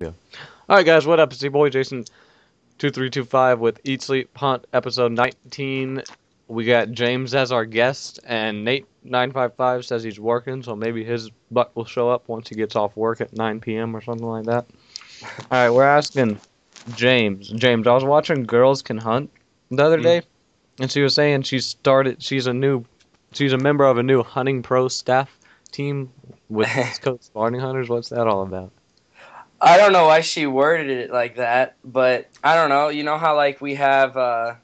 All right, guys, what up? It's your boy Jason 2325 with Eat Sleep Hunt episode 19. We got James as our guest, and Nate 955 says he's working, so maybe his butt will show up once he gets off work at 9 p.m. or something like that. All right, we're asking James. James, I was watching Girls Can Hunt the other day, and she was saying she's a member of a new hunting pro staff team with East Coast Farming Hunters. What's that all about? I don't know why she worded it like that, but I don't know. You know how like we have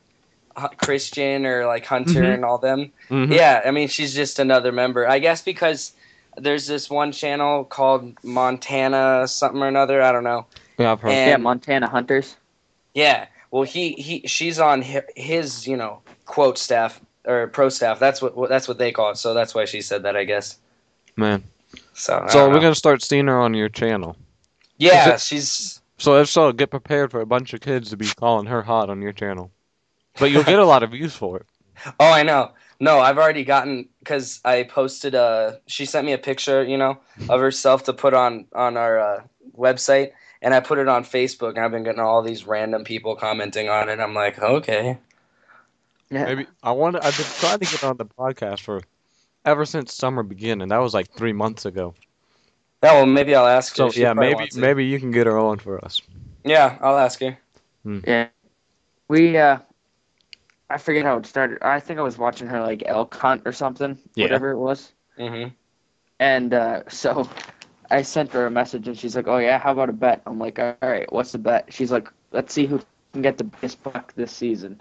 Christian or like Hunter and all them? Mm-hmm. Yeah, I mean she's just another member. I guess because there's this one channel called Montana something or another. I don't know. Yeah, I've heard. And, Yeah, Montana Hunters. Yeah, well she's on his quote staff or pro staff. That's what they call it. So that's why she said that, I guess. Man. So we're gonna start seeing her on your channel. Yeah, she's. So if so, get prepared for a bunch of kids to be calling her hot on your channel. But you'll get a lot of views for it. Oh, I know. No, I've already gotten, because I posted she sent me a picture, of herself to put on our website, and I put it on Facebook, and I've been getting all these random people commenting on it. I'm like, okay. Yeah. Maybe I've been trying to get on the podcast ever since summer began, and that was like 3 months ago. Oh, well, maybe I'll ask her. So yeah, maybe you can get her on for us. Yeah, I'll ask her. Yeah. I forget how it started. I think I was watching her like elk hunt or something, whatever it was. Mm-hmm. And so I sent her a message, and she's like, "Oh yeah, how about a bet?" I'm like, "All right, what's the bet?" She's like, "Let's see who can get the biggest buck this season."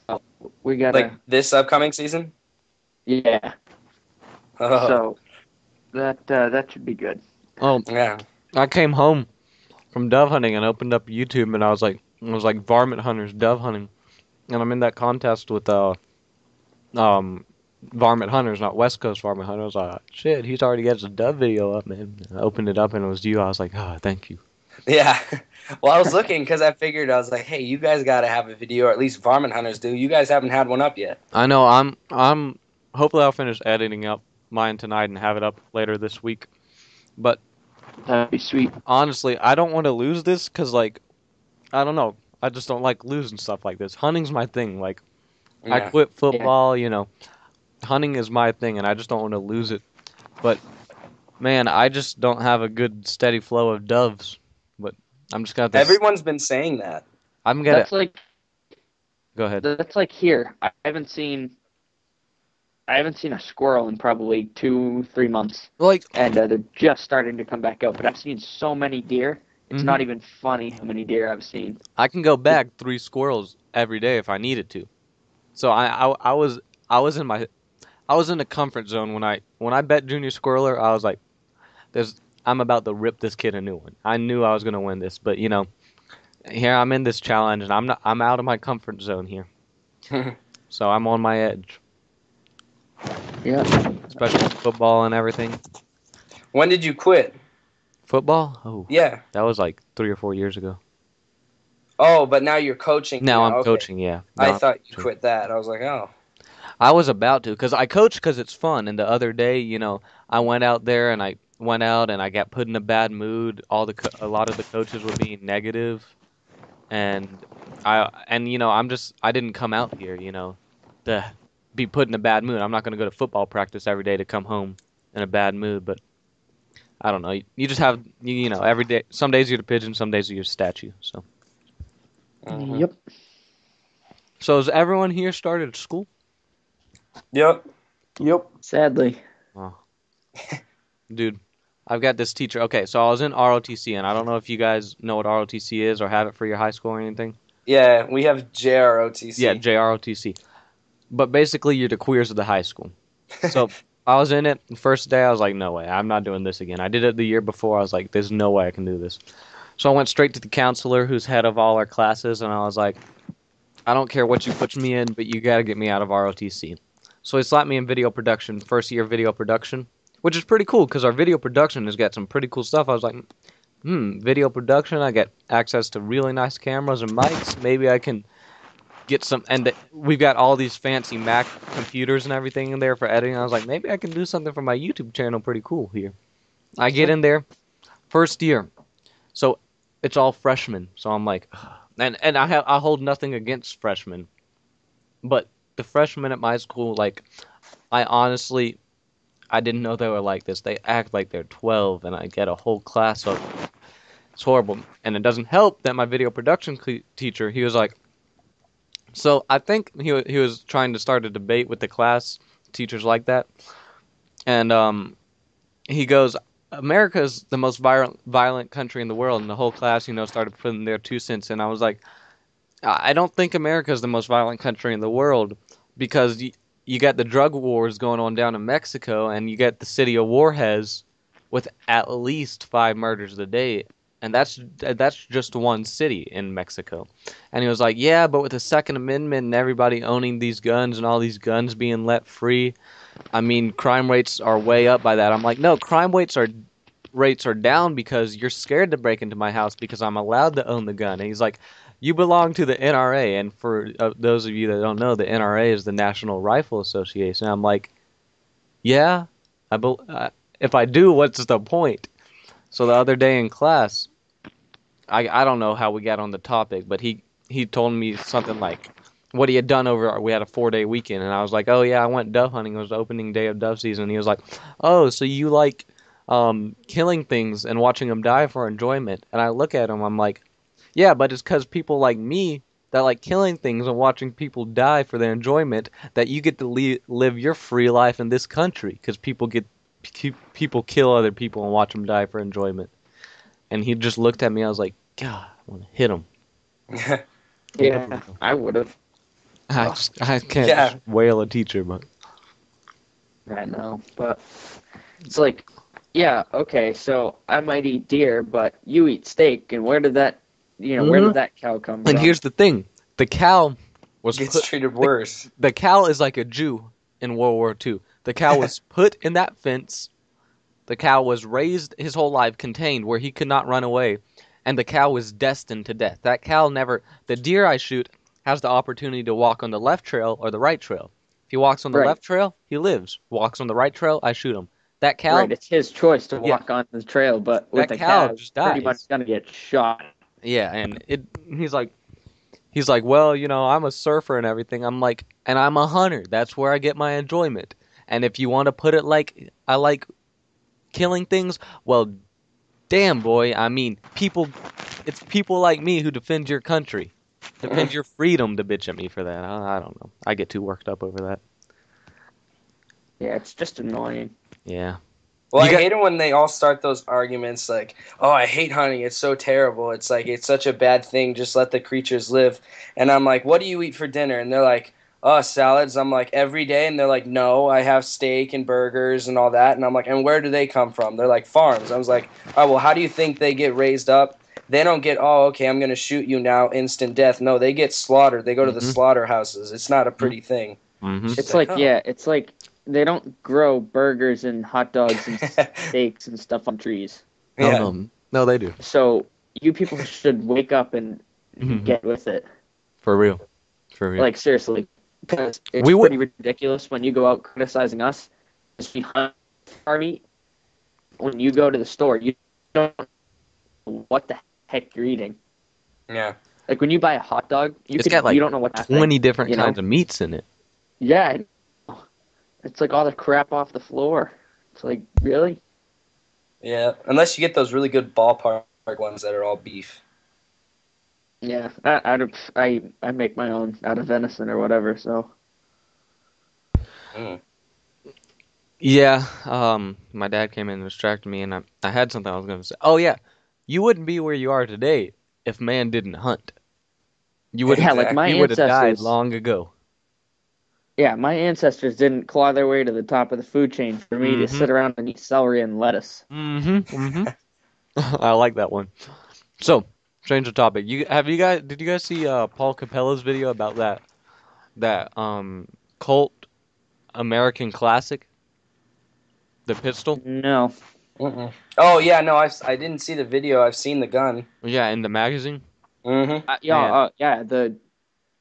So we got like this upcoming season. Yeah. Oh. So that should be good. Oh yeah. I came home from dove hunting and opened up YouTube, and I was like, Varmint Hunters dove hunting, and I'm in that contest with Varmint Hunters, not West Coast Varmint Hunters. I was like, shit, he's already got his dove video up, man. I opened it up and it was you. I was like, oh, thank you. Yeah. Well, I was looking because I figured, I was like, hey, you guys got to have a video, or at least Varmint Hunters do. You guys haven't had one up yet. I know. I'm. Hopefully, I'll finish editing up mine tonight and have it up later this week. But That'd be sweet. honestly, I don't want to lose this because, like, I don't know. I just don't like losing stuff like this. Hunting's my thing. Like, Yeah. I quit football, Hunting is my thing, and I just don't want to lose it. But, man, I just don't have a good, steady flow of doves. But I'm just going to... Everyone's been saying that. I'm going to... That's like... Go ahead. That's like here. I haven't seen a squirrel in probably 2-3 months. Like, and they're just starting to come back out. But I've seen so many deer. It's not even funny how many deer I've seen. I can go bag 3 squirrels every day if I needed to. So I was in a comfort zone when I bet Junior Squirreler. I was like, I'm about to rip this kid a new one. I knew I was gonna win this, but here I'm in this challenge and I'm out of my comfort zone here. So I'm on my edge. Yeah. Especially with football and everything. When did you quit? Football? Oh. Yeah. That was like 3 or 4 years ago. Oh, but now you're coaching. Now I'm coaching, yeah. I thought you quit that. I was like, oh. I was about to, because I coach because it's fun. And the other day, I went out there and I got put in a bad mood. A lot of the coaches were being negative, and I didn't come out here, to be put in a bad mood. I'm not going to go to football practice every day to come home in a bad mood. But I don't know. You just have every day. Some days you're the pigeon, some days you're a statue. So. Mm-hmm. Yep. So has everyone here started school? Yep. Sadly. Oh. Dude, I've got this teacher. Okay, so I was in ROTC, and I don't know if you guys know what ROTC is or have it for your high school or anything. Yeah, we have JROTC. Yeah, JROTC. But basically, you're the queers of the high school. So I was in it. The first day, I was like, no way. I'm not doing this again. I did it the year before. I was like, there's no way I can do this. So I went straight to the counselor, who's head of all our classes, and I was like, I don't care what you put me in, but you got to get me out of ROTC. So he slapped me in video production, first year video production, which is pretty cool because our video production has got some pretty cool stuff. I was like, video production, I get access to really nice cameras and mics. Maybe I can get some, and we've got all these fancy Mac computers and everything in there for editing. I was like, maybe I can do something for my YouTube channel pretty cool here. I get in there, first year, So it's all freshmen. So I'm like, and I hold nothing against freshmen, but the freshmen at my school, like, I honestly I didn't know they were like this. They act like they're 12, and I get a whole class of them. It's horrible, and it doesn't help that my video production teacher, he was like, so I think he was trying to start a debate with the class, teachers like that, and he goes, America is the most violent country in the world, and the whole class, started putting their 2 cents in. I was like, I don't think America is the most violent country in the world because you got the drug wars going on down in Mexico, and you got the city of Juarez with at least 5 murders a day, and that's just one city in Mexico. And he was like, yeah, but with the Second Amendment and everybody owning these guns and all these guns being let free, I mean, crime rates are way up by that. I'm like, no, crime rates are down because you're scared to break into my house because I'm allowed to own the gun. And he's like, you belong to the NRA. And for those of you that don't know, the NRA is the National Rifle Association. I'm like, yeah, if I do, what's the point? So the other day in class, I don't know how we got on the topic, but he told me something like what he had done we had a 4-day weekend, and I was like, oh yeah, I went dove hunting. It was the opening day of dove season. And he was like, oh, so you like killing things and watching them die for enjoyment? And I look at him, I'm like, yeah, but it's because people like me that like killing things and watching people die for their enjoyment that you get to live your free life in this country because people kill other people and watch them die for enjoyment. And he just looked at me. I was like, God, I want to hit him. Yeah, I would have. I can't Yeah. wail a teacher, but I know, but it's like, yeah, okay, so I might eat deer, but you eat steak, and where did that, where did that cow come and from? here's the thing: the cow was Gets treated worse. The cow is like a Jew in World War II. The cow was put in that fence. The cow was raised his whole life contained where he could not run away, and the cow was destined to death. That cow never. The deer I shoot has the opportunity to walk on the left trail or the right trail. If he walks on the Right. left trail, he lives. Walks on the right trail, I shoot him. That cow, Right, it's his choice to Yeah. walk on the trail, but with That a cow cow, just pretty dies. much gonna get shot. yeah, and he's like, well, I'm a surfer and everything. I'm like, and I'm a hunter. That's where I get my enjoyment. And if you want to put it like I like killing things, well, damn, boy. I mean, it's people like me who defend your country, defend your freedom to bitch at me for that. I don't know. I get too worked up over that. Yeah, it's just annoying. Yeah. Well, You I got- hate it when they all start those arguments like, "Oh, I hate hunting. It's so terrible. It's like it's such a bad thing. Just let the creatures live." And I'm like, "What do you eat for dinner?" And they're like, "Oh, salads." I'm like, "Every day?" And they're like, "No, I have steak and burgers and all that." And I'm like, "And where do they come from?" They're like, "Farms." I was like, "Oh, well, how do you think they get raised up?" They don't get, "Oh, okay, I'm going to shoot you now, instant death." No, they get slaughtered. They go to the Mhm. slaughterhouses. It's not a pretty thing. Mhm. It's like, like, oh. yeah, it's like they don't grow burgers and hot dogs and steaks and stuff on trees. No, Yeah. no, they do. So you people should wake up and Mhm. get with it. For real. Like, seriously. Because it's We would- pretty ridiculous when you go out criticizing us. Because we hunt our meat. When you go to the store, you don't know what the heck you're eating. Yeah. Like, when you buy a hot dog, It's got like you don't know what 20 different you know? kinds of meats in it. Yeah. It's like all the crap off the floor. It's like, really? Yeah. Unless you get those really good ballpark ones that are all beef. Yeah. I make my own out of venison or whatever, so. Mm. Yeah, my dad came in and distracted me, and I had something I was going to say. Oh, yeah, you wouldn't be where you are today if man didn't hunt. You would Yeah, like my you would have died ancestors. long ago. Yeah, my ancestors didn't claw their way to the top of the food chain for me to Mhm. sit around and eat celery and lettuce. Mm-hmm. I like that one. So, change the topic. Did you guys see Paul Capella's video about that cult American classic, the pistol? No. Mm-mm. Oh yeah, no, I didn't see the video. I've seen the gun. Yeah, in the magazine. Mm-hmm. Man.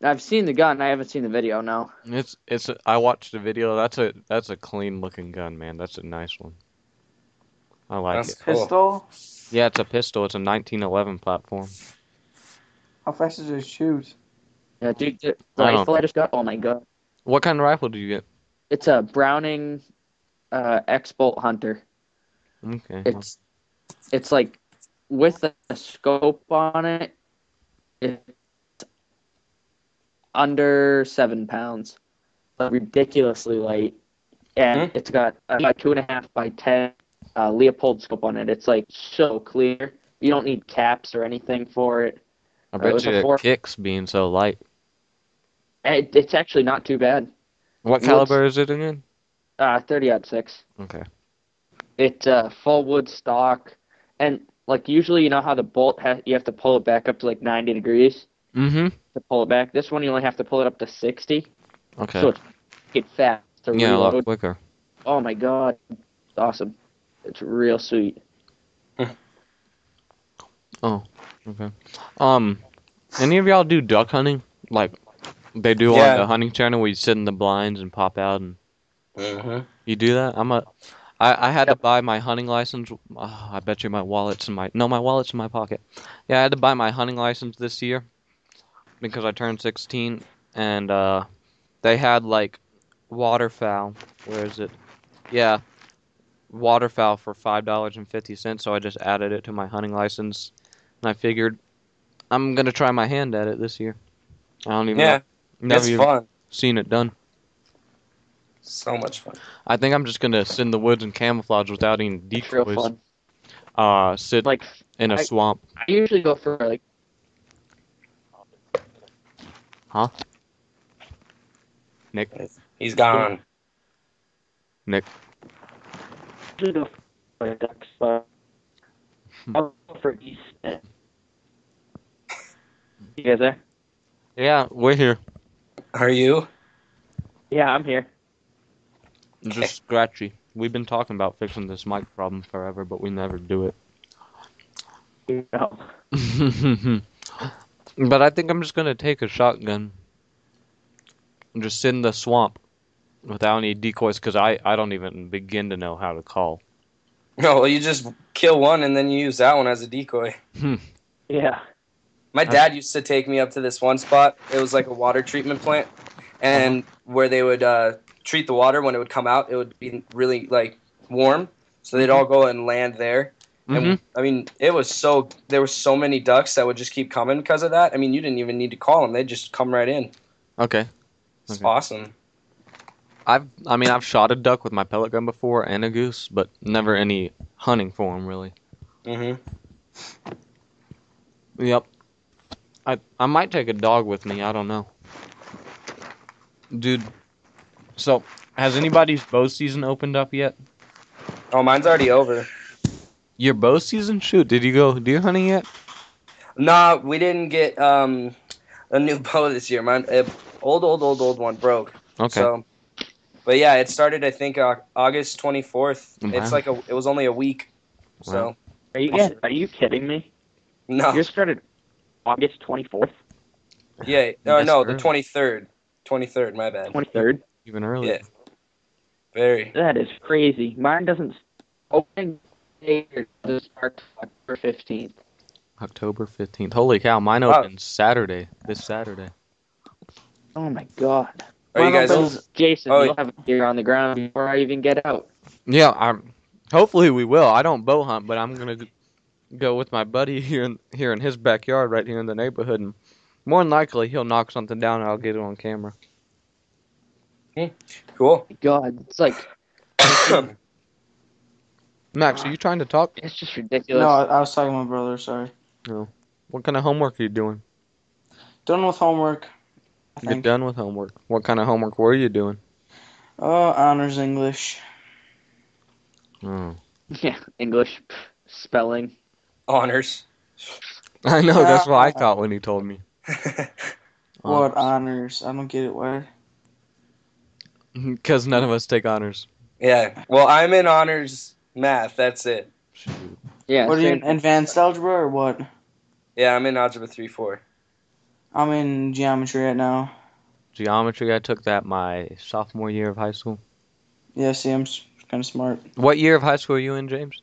I've seen the gun. I haven't seen the video. No. I watched the video. That's a clean looking gun, man. That's a nice one. I like That's it. cool. Pistol? Yeah, it's a pistol. It's a 1911 platform. How fast does it shoot? Yeah, dude, the I don't rifle know. I just got. Oh my god, What kind of rifle do you get? it's a Browning X-Bolt Hunter. Okay. It's like with a scope on it, it's under 7 pounds, but ridiculously light, and Hmm? it's got a 2.5 by 10 Leopold scope on it. It's like so clear. You don't need caps or anything for it. I It bet was you a it four. kicks being so light. It's actually not too bad. What Woods caliber is it again? 30-06. Okay. It's full wood stock, and like usually you know how the bolt you have to pull it back up to like 90 degrees Mm-hmm. to pull it back. This one you only have to pull it up to 60, Okay. so it's fast to Yeah, a lot reload. quicker. Oh my god, it's awesome. It's real sweet. Oh, okay. Any of y'all do duck hunting? Like they do on Yeah. the hunting channel where you sit in the blinds and pop out and Hmm. you do that? I had to Yep. buy my hunting license. I bet you my wallet's in my wallet's in my pocket. Yeah, I had to buy my hunting license this year because I turned 16 and they had like waterfowl. Where is it? Yeah, waterfowl for $5.50. So I just added it to my hunting license and I figured I'm gonna try my hand at it this year. I don't even know. Yeah, Never it's even fun. seen it done. So much fun. I think I'm just gonna sit in the woods and camouflage without any It's real decoys. fun. Sit Like in a I- swamp. I usually go for like Huh? Nick? He's gone. Nick? usually go for like ducks, but I'll go for geese. You guys there? Yeah, we're here. Are you? Yeah, I'm here. Just scratchy. We've been talking about fixing this mic problem forever, but we never do it. No. But I think I'm just gonna take a shotgun and just sit in the swamp without any decoys, because I don't even begin to know how to call. No, well, you just kill one and then you use that one as a decoy. Yeah. My dad used to take me up to this one spot. It was like a water treatment plant, and where they would treat the water when it would come out, it would be really like warm. So they'd all go and land there. And I mean, there were so many ducks that would just keep coming because of that. I mean, you didn't even need to call them; they'd just come right in. Okay. It's Okay. awesome. I've shot a duck with my pellet gun before and a goose, but never any hunting for them really. Hmm. Yep. I might take a dog with me. I don't know. Dude, so has anybody's bow season opened up yet? Oh, mine's already over. Your bow season? Shoot, did you go deer hunting yet? Nah, we didn't get a new bow this year. Mine, old one broke. Okay. So, but yeah, it started I think August 24th. Wow. It's like it was only a week. So Are you kidding me? no, Yours started August 24th, yeah, That's no, the early. 23rd. 23rd, my bad. 23rd. Even earlier. Yeah. Very. That is crazy. Mine doesn't open day doesn't start till October 15th. October 15th. Holy cow, mine Wow. opens Saturday. This Saturday. Oh my god. Are you Mine guys? opens- Jason, Oh, you'll have a deer on the ground before I even get out. Yeah, hopefully we will. I don't bow hunt, but I'm gonna go with my buddy here in his backyard, right here in the neighborhood, and more than likely he'll knock something down and I'll get it on camera. Cool. God, it's like Max, are you trying to talk? it's just ridiculous. No, I was talking to my brother. Sorry. What kind of homework are you doing? Done with homework. I You're think. done with homework. What kind of homework were you doing? Honors English. Oh. Yeah, English spelling. Honors. I know, that's what I thought when he told me. What honors? I don't get it. Why? Because none of us take honors. Yeah. Well, I'm in honors math. That's it. Shoot. Yeah, What are you same. in advanced algebra or what? Yeah, I'm in algebra 3-4. I'm in geometry right now. Geometry, I took that my sophomore year of high school. Yeah, see, I'm kind of smart. What year of high school are you in, James?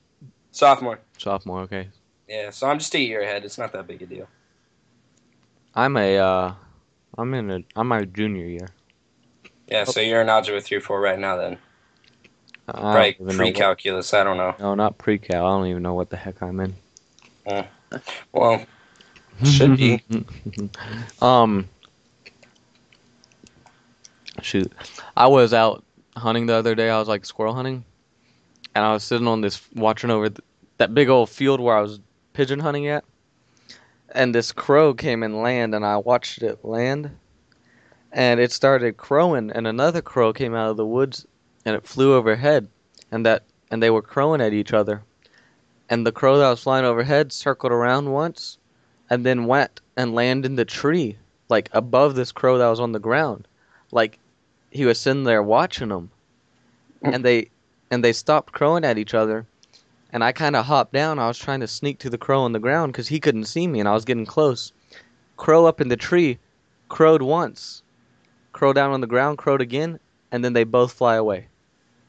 Sophomore. Sophomore, okay. Yeah, so I'm just a year ahead. It's not that big a deal. I'm my junior year. Yeah, so you're in Algebra 3 or 4 right now then. I don't Probably even know what. pre-calculus, I don't know. No, not pre-cal. I don't even know what the heck I'm in. Well, should be. Um, shoot, I was out hunting the other day. I was like squirrel hunting, and I was sitting on this watching over that big old field where I was pigeon hunting at, and this crow came and land, and I watched it land, and it started crowing, and another crow came out of the woods, and it flew overhead, and they were crowing at each other, and the crow that was flying overhead circled around once, and then went and landed in the tree, like above this crow that was on the ground, like he was sitting there watching them, and they stopped crowing at each other, and I kind of hopped down. I was trying to sneak to the crow on the ground because he couldn't see me, and I was getting close. Crow up in the tree, crowed once, crow down on the ground, crowed again, and then they both fly away.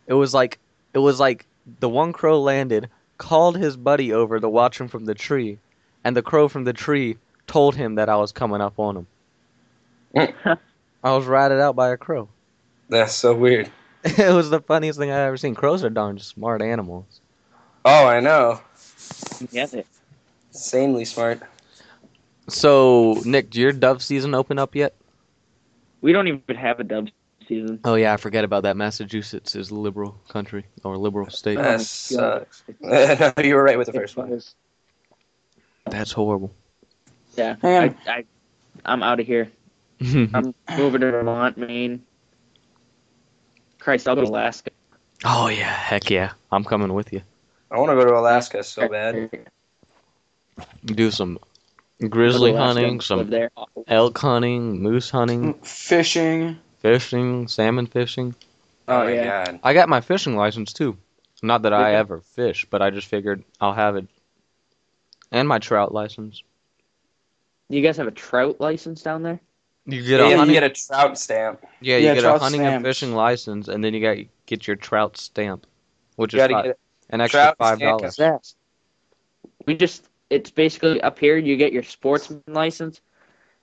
It was like the one crow landed, called his buddy over to watch him from the tree, and the crow from the tree told him that I was coming up on him. I was ratted out by a crow. That's so weird. It was the funniest thing I've ever seen. Crows are darn smart animals. Oh, I know. Yes, it. Insanely smart. So, Nick, did your dove season open up yet? We don't even have a dove season. Oh yeah, I forget about that. Massachusetts is a liberal country or liberal state. Oh, That sucks. No, you were right with the first one. That's horrible. Yeah, Hang on. I'm out of here. I'm moving to Vermont, Maine. Christ, I'll go to Alaska. Oh yeah, heck yeah, I'm coming with you. I want to go to Alaska so bad. Do some grizzly Go to Alaska, hunting, live some there. elk hunting, moose hunting, Fishing. fishing, salmon fishing. Oh, my yeah. God. I got my fishing license too. Not that I Okay. ever fish, but I just figured I'll have it. And my trout license. You guys have a trout license down there? You Yeah, get a you hunting, get a trout stamp. yeah, Yeah, you get a trout hunting and stamps. fishing license, and then you get your trout stamp, which You is gotta get an extra trout $5. stamp. What's that? It's basically up here, you get your sportsman license,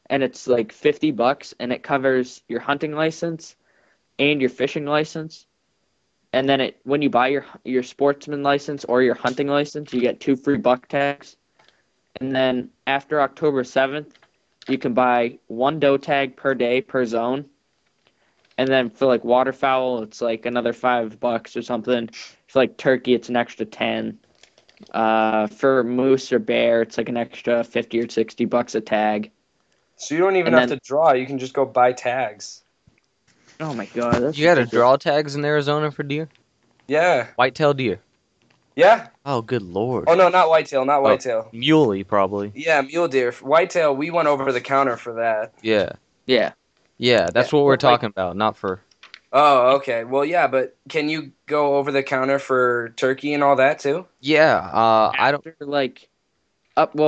and it's like $50, and it covers your hunting license and your fishing license. And then when you buy your sportsman license or your hunting license, you get 2 free buck tags. And then after October 7th, you can buy 1 doe tag per day per zone. And then for like waterfowl, it's like another $5 or something. For like turkey, it's an extra 10. For moose or bear, it's like an extra 50 or $60 a tag. So you don't even And have to draw. You can just go buy tags. Oh my god, that's You got to ridiculous. draw tags in Arizona for deer? Yeah. Whitetail deer. Yeah. Oh, good lord. Oh, no, not whitetail. Not whitetail. Muley, probably. Yeah, mule deer. Whitetail, we went over the counter for that. Yeah. Yeah. Yeah, that's what we're talking about, not for... Oh, okay. Well, yeah, but can you go over the counter for turkey and all that too? Yeah, I don't... After, like,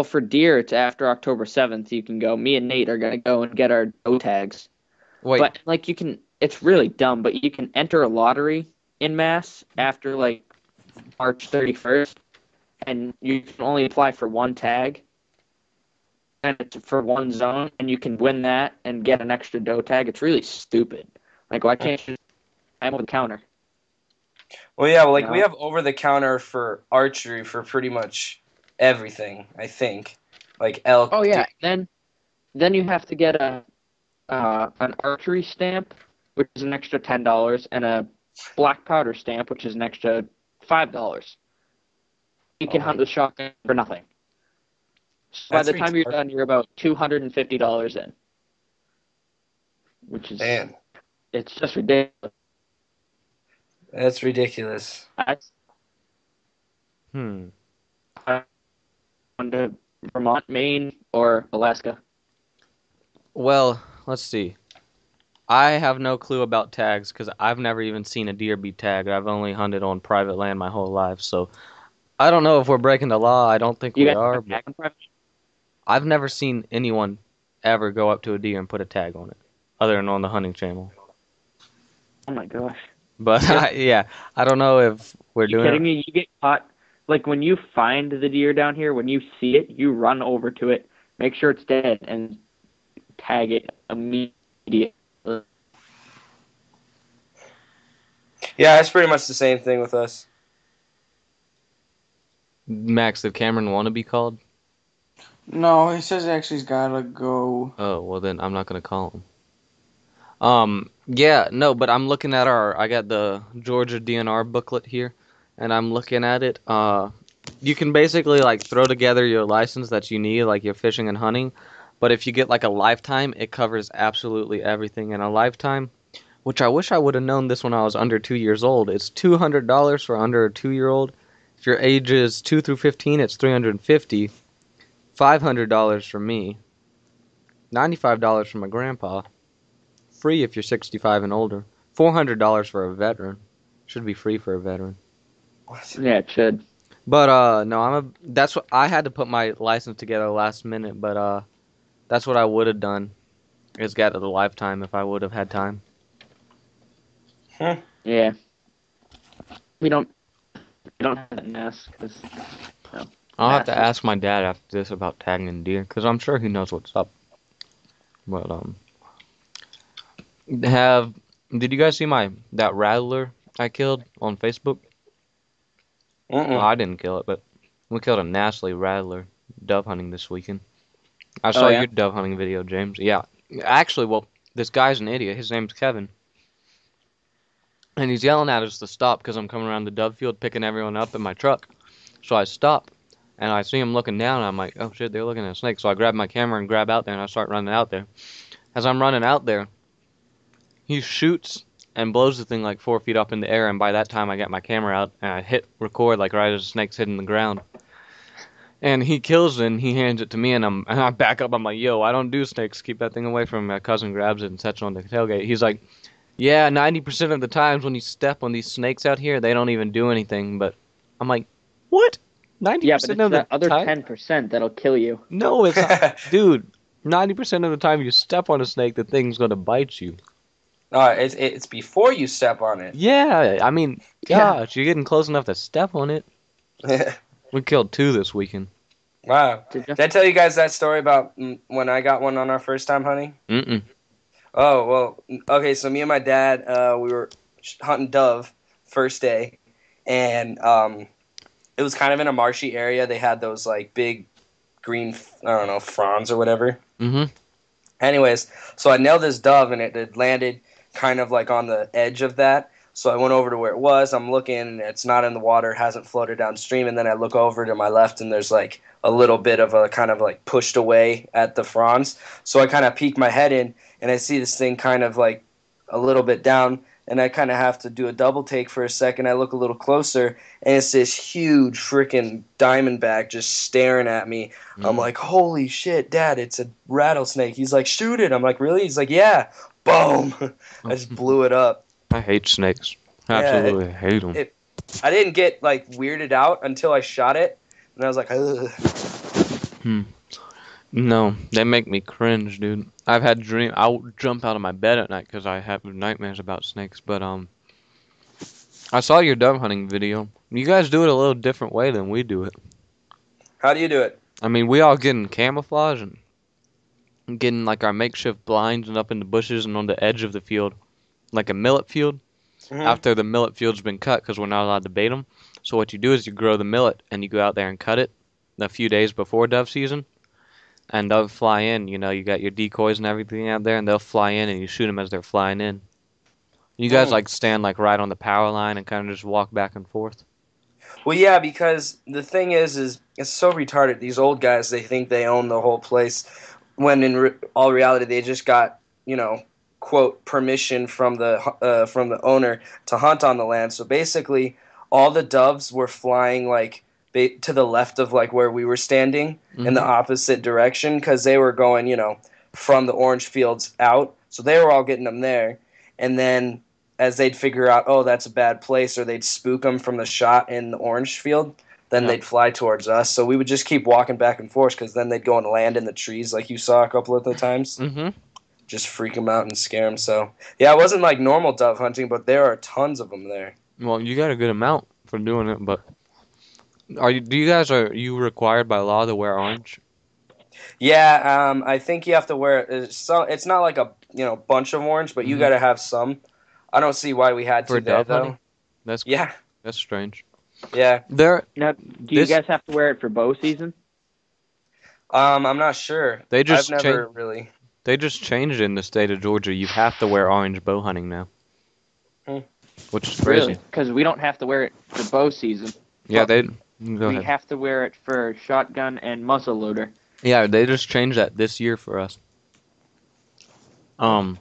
for deer, it's after October 7th. You can go. Me and Nate are gonna go and get our doe tags. Wait, But like you can, it's really dumb. But you can enter a lottery in Mass after like March 31st, and you can only apply for 1 tag, and it's for 1 zone, and you can win that and get an extra doe tag. It's really stupid. Like, why can't you? I'm over the counter. Well, yeah, well, like No. we have over the counter for archery for pretty much everything, I think. Like elk. Oh yeah. deer- Then you have to get an archery stamp, which is an extra $10, and a black powder stamp, which is an extra $5. You can Oh hunt my- with shotgun for nothing. So by That's the time you're retarded. done, you're about $250 in, which is Man, it's just ridiculous. that's ridiculous. I hmm. went to Vermont, Maine, or Alaska. Well, let's see. I have no clue about tags because I've never even seen a deer be tagged. I've only hunted on private land my whole life, so I don't know if we're breaking the law. I don't think You we guys are, have but tag on private? I've never seen anyone ever go up to a deer and put a tag on it, other than on the hunting channel. Oh my gosh. But Yeah. yeah, I don't know if we're You doing kidding it. me? You get caught like when you find the deer down here, when you see it, you run over to it, make sure it's dead, and tag it immediately. Yeah, it's pretty much the same thing with us. Max, did Cameron want to be called? No, he says actually he's gotta go. Oh, well then I'm not gonna call him. Yeah, no, but I'm looking at I got the Georgia DNR booklet here, and I'm looking at it. You can basically like throw together your license that you need, like your fishing and hunting, but if you get like a lifetime, it covers absolutely everything in a lifetime, which I wish I would have known this when I was under 2 years old. It's $200 for under a 2-year-old. If your age is 2 through 15, it's $350. $500 for me. $95 for my grandpa. Free if you're 65 and older. $400 for a veteran. Should be free for a veteran. Yeah, it should. But no, that's what I had to put my license together last minute, but that's what I would have done. Is got to the lifetime if I would have had time. Yeah. We don't have that nest because I'll have to ask my dad after this about tagging deer, because I'm sure he knows what's up. But did you guys see that rattler I killed on Facebook? Well, I didn't kill it, but we killed a Nassley rattler dove hunting this weekend. I saw your dove hunting video, James. Yeah, actually, well, this guy's an idiot. His name's Kevin, and he's yelling at us to stop because I'm coming around the dove field picking everyone up in my truck. So I stop, and I see him looking down, and I'm like, oh shit, they're looking at a snake. So I grab my camera and grab out there, and I start running out there. As I'm running out there, he shoots and blows the thing like 4 feet up in the air, and by that time I get my camera out, and I hit record like right as the snake's hitting the ground. And he kills it, and he hands it to me, and I back up. I'm like, yo, I don't do snakes. Keep that thing away from me. My cousin grabs it and sets it on the tailgate. He's like, yeah, 90% of the times when you step on these snakes out here, they don't even do anything. But I'm like, what? 90% yeah, but it's of the that other time? 10% that'll kill you. No, it's not. Dude, 90% of the time you step on a snake, the thing's going to bite you. It's before you step on it. Yeah, I mean, gosh, you're getting close enough to step on it. We killed 2 this weekekend. Wow. Did I tell you guys that story about when I got one on our first time hunting? Mm-mm. Oh, well, okay, so me and my dad, we were hunting dove first day, and it was kind of in a marshy area. They had those, like, big green, I don't know, fronds or whatever. Mm-hmm. Anyways, so I nailed this dove, and it had landed kind of, like, on the edge of that. So I went over to where it was. I'm looking, and it's not in the water, hasn't floated downstream, and then I look over to my left, and there's, like, a little bit of a kind of, like, pushed away at the fronds. So I kind of peek my head in, and I see this thing kind of, like, a little bit down, and I kind of have to do a double take for a second. I look a little closer, and it's this huge freaking diamondback just staring at me. I'm like, holy shit, Dad, it's a rattlesnake. He's like, shoot it. I'm like, really? He's like, yeah. Boom. I just blew it up. I hate snakes. I absolutely hate them. I didn't get, like, weirded out until I shot it, and I was like, ugh. No, they make me cringe, dude. I've had dreams. I'll jump out of my bed at night because I have nightmares about snakes. But I saw your dove hunting video. You guys do it a little different way than we do it. How do you do it? I mean, we all get in camouflage and getting like our makeshift blinds and up in the bushes and on the edge of the field, like a millet field. Mm-hmm. After the millet field's been cut, because we're not allowed to bait them. So what you do is you grow the millet and you go out there and cut it a few days before dove season. And they'll fly in, you know, you got your decoys and everything out there, and they'll fly in and you shoot them as they're flying in. You guys like stand like right on the power line and kind of just walk back and forth? Well, yeah, because the thing is it's so retarded. These old guys, they think they own the whole place, when in all reality they just got, you know, quote, permission from the owner to hunt on the land. So basically, all the doves were flying like to the left of like where we were standing, in the opposite direction, because they were going, you know, from the orange fields out. So they were all getting them there, and then as they'd figure out, oh, that's a bad place, or they'd spook them from the shot in the orange field, then they'd fly towards us. So we would just keep walking back and forth, because then they'd go and land in the trees like you saw a couple of the times. Mm-hmm. Just freak them out and scare them. So yeah, it wasn't like normal dove hunting, but there are tons of them there. Well, you got a good amount for doing it, but Are you required by law to wear orange? Yeah, I think you have to wear it's not like a bunch of orange, but you Mhm. got to have some. I don't see why we had For to there dove hunting? though. That's Yeah, that's strange. yeah. There Now, do you this guys have to wear it for bow season? I'm not sure. they I've just changed never really. they just changed it in the state of Georgia. You have to wear orange bow hunting now, Hmm. which is Really? crazy. Because we don't have to wear it for bow season. Yeah, But go we ahead. have to wear it for shotgun and muzzle loader. Yeah, they just changed that this year for us. Won't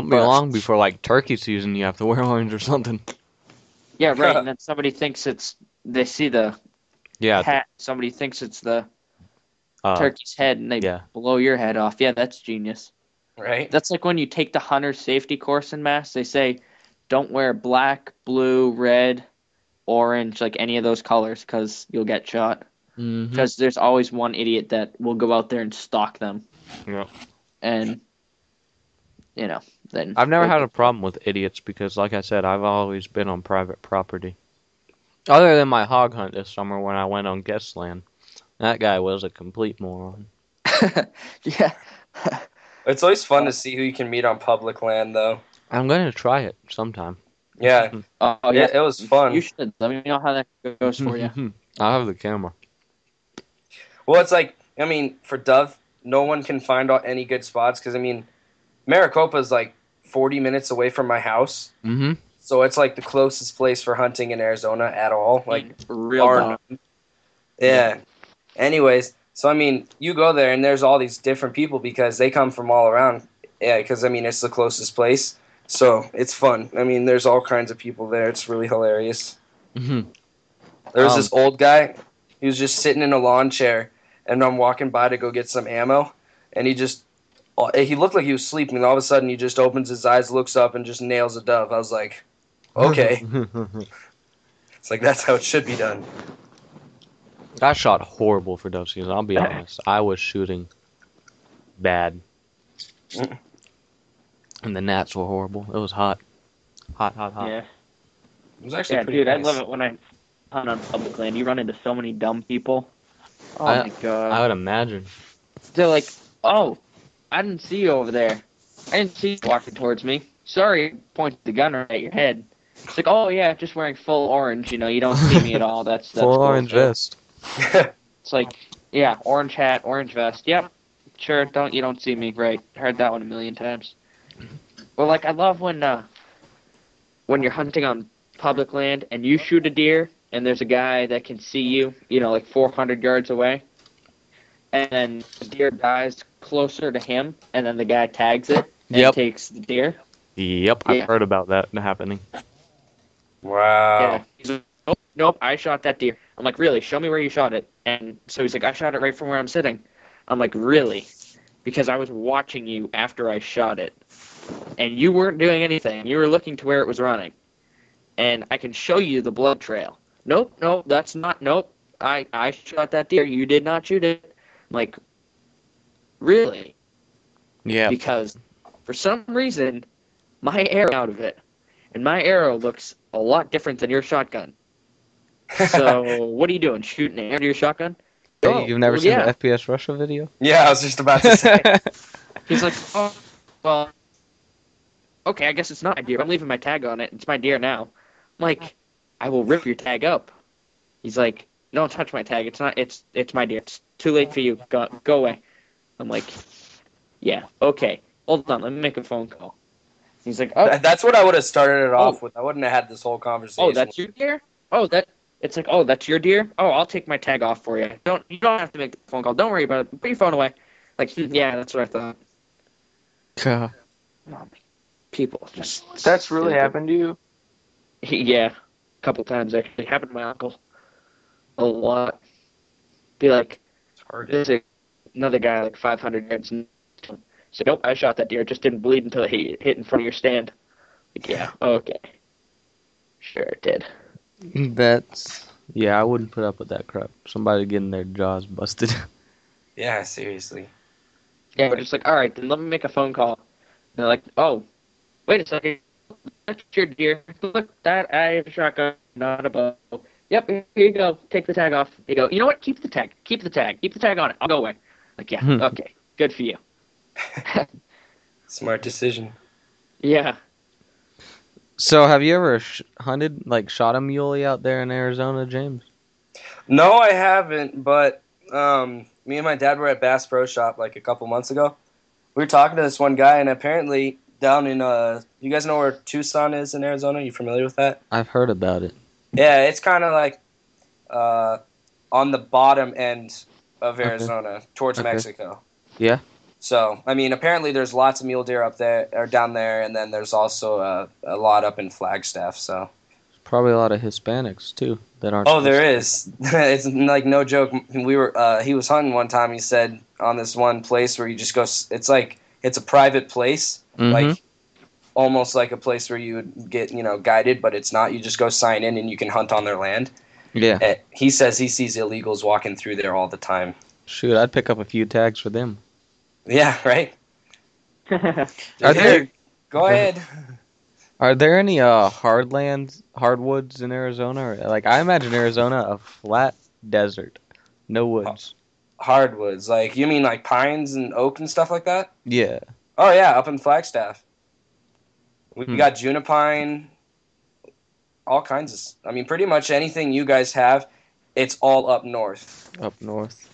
be But long before like turkey season you have to wear orange or something. yeah, right. And then somebody thinks they see the Yeah, hat. Somebody thinks it's the uh, turkey's head, and they yeah. blow your head off. Yeah, that's genius. Right? That's like when you take the hunter safety course in Mass. They say, don't wear black, blue, red, orange, like any of those colors, because you'll get shot. Mm-hmm. Because there's always one idiot that will go out there and stalk them. Yep. And then I've never they'll had a get problem with idiots because, like I said, I've always been on private property. Other than my hog hunt this summer when I went on guest land. That guy was a complete moron. yeah. It's always fun to see who you can meet on public land, though. I'm going to try it sometime. Yeah, Oh yeah. it was fun. You should. Let me know how that goes for you. I'll have the camera. Well, it's like, I mean, for dove, no one can find out any good spots because, I mean, Maricopa is like 40 minutes away from my house. Mm-hmm. So it's like the closest place for hunting in Arizona at all. Like, Real bar dumb. none. Yeah. Anyways, so I mean, you go there and there's all these different people because they come from all around. Yeah, because I mean, it's the closest place. So it's fun. I mean, there's all kinds of people there. It's really hilarious. Mm-hmm. There was this old guy. He was just sitting in a lawn chair, and I'm walking by to go get some ammo, and he looked like he was sleeping. And all of a sudden, he just opens his eyes, looks up, and just nails a dove. I was like, okay. It's like that's how it should be done. I shot horrible for dove season. I'll be honest. I was shooting bad. And the gnats were horrible. It was hot. Hot. Yeah. It was actually Yeah, pretty dude, I nice. love it when I hunt on public land. You run into so many dumb people. Oh I- my god. I would imagine. They're like, oh, I didn't see you over there. I didn't see you walking towards me. Sorry, point the gun right at your head. It's like, oh yeah, just wearing full orange. You don't see me at all. That's Full cool. orange vest. It's like, yeah, orange hat, orange vest. Yep, sure. You don't see me. Right. Heard that one a million times. Well, like I love when you're hunting on public land and you shoot a deer and there's a guy that can see you, like 400 yards away, and then the deer dies closer to him, and then the guy tags it and Yep. takes the deer. Yep, Yeah. I've heard about that happening. Wow. Yeah. He's like, nope, I shot that deer. I'm like, really? Show me where you shot it. And so he's like, I shot it right from where I'm sitting. I'm like, really? Because I was watching you after I shot it. And you weren't doing anything. You were looking to where it was running. And I can show you the blood trail. Nope, that's not, nope. I shot that deer. You did not shoot it. I'm like, really? Yeah. Because for some reason, my arrow out of it. And my arrow looks a lot different than your shotgun. So, what are you doing? Shooting an arrow to your shotgun? Oh, You've never well, seen yeah. the FPS Russia video? Yeah, I was just about to say. He's like, oh, well, okay, I guess it's not my deer. I'm leaving my tag on it. It's my deer now. I'm like, I will rip your tag up. He's like, don't touch my tag. It's not. It's my deer. It's too late for you. Go away. I'm like, yeah, okay. Hold on. Let me make a phone call. He's like, oh, That's what I would have started it off with. I wouldn't have had this whole conversation. oh, that's your deer? Oh, it's like, oh, that's your deer? Oh, I'll take my tag off for you. You don't have to make the phone call. Don't worry about it. Put your phone away. Like, yeah, that's what I thought. People just. That's really stupid. happened to you? Yeah, a couple times actually. Happened to my uncle. A lot. Be like, It's hard. there's another guy like 500 yards. So nope, I shot that deer. It just didn't bleed until it hit in front of your stand. Like, yeah, okay. Sure it did. Yeah, I wouldn't put up with that crap. Somebody getting their jaws busted. Yeah, seriously. Yeah, we're just like, all right, then let me make a phone call. And they're like, oh, wait a second. That's your deer. Look, that I have a shotgun, not a bow. Yep, here you go. Take the tag off. You go, you know what? Keep the tag. Keep the tag. Keep the tag on it. I'll go away. Like, yeah, okay. Good for you. Smart decision. Yeah. So, have you ever hunted, like, shot a muley out there in Arizona, James? No, I haven't, but me and my dad were at Bass Pro Shop like a couple months ago. We were talking to this one guy, and apparently down in, you guys know where Tucson is in Arizona? You familiar with that? I've heard about it. Yeah, it's kind of like on the bottom end of Arizona, towards Mexico. Yeah. So, I mean, apparently there's lots of mule deer up there, or down there, and then there's also a lot up in Flagstaff, so. Probably a lot of Hispanics, too, that aren't. Oh, there is. It's like no joke. We were, he was hunting one time, he said, on this one place where you just go, it's like, it's a private place, like, almost like a place where you would get, guided, but it's not. You just go sign in and you can hunt on their land. Yeah. He says he sees illegals walking through there all the time. Shoot, I'd pick up a few tags for them. Yeah, right? Are there, go ahead. Are there any hardwoods in Arizona? Or, like, I imagine Arizona a flat desert, no woods. Hardwoods, like you mean like pines and oak and stuff like that? Yeah. Oh yeah, up in Flagstaff. We got junipine, all kinds of. I mean, pretty much anything you guys have, it's all up north. Up north.